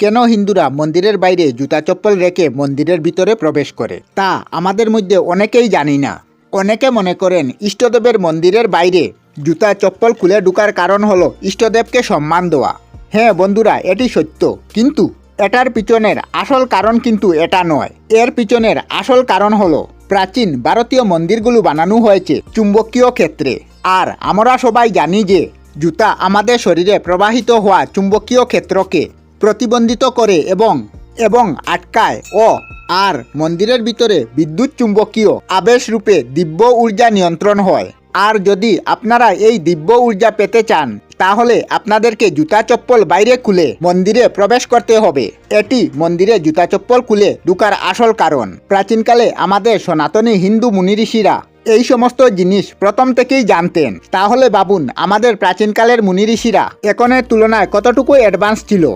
কেন হিন্দুরা মন্দিরের বাইরে জুতা চপ্পল রেখে মন্দিরের ভিতরে প্রবেশ করে তা আমাদের মধ্যে অনেকেই জানি না। অনেকে মনে করেন ইষ্টদেবের মন্দিরের বাইরে জুতা চপ্পল খুলে ঢুকার কারণ হলো ইষ্টদেবকে সম্মান দেওয়া। হ্যাঁ বন্ধুরা, এটি সত্য, কিন্তু এটার পিছনের আসল কারণ কিন্তু এটা নয়। এর পিছনের আসল কারণ হলো প্রাচীন ভারতীয় মন্দিরগুলো বানানো হয়েছে চুম্বকীয় ক্ষেত্রে। আর আমরা সবাই জানি যে জুতা আমাদের শরীরে প্রবাহিত হওয়া চুম্বকীয় ক্ষেত্রকে প্রতিবন্ধিত করে এবং আটকায় আর মন্দিরের ভিতরে বিদ্যুৎ চুম্বকীয় আবেশ রূপে দিব্য ঊর্জা নিয়ন্ত্রণ হয়। আর যদি আপনারা এই দিব্য ঊর্জা পেতে চান তাহলে আপনাদেরকে জুতা চপ্পল বাইরে খুলে মন্দিরে প্রবেশ করতে হবে। এটি মন্দিরে জুতা চপ্পল খুলে ঢুকার আসল কারণ। প্রাচীনকালে আমাদের সনাতনী হিন্দু মুনি ঋষিরা এই সমস্ত জিনিস প্রথম থেকেই জানতেন। তাহলে ভাবুন আমাদের প্রাচীনকালের মুনি ঋষিরা এখনের তুলনায় কতটুকু অ্যাডভান্স ছিল।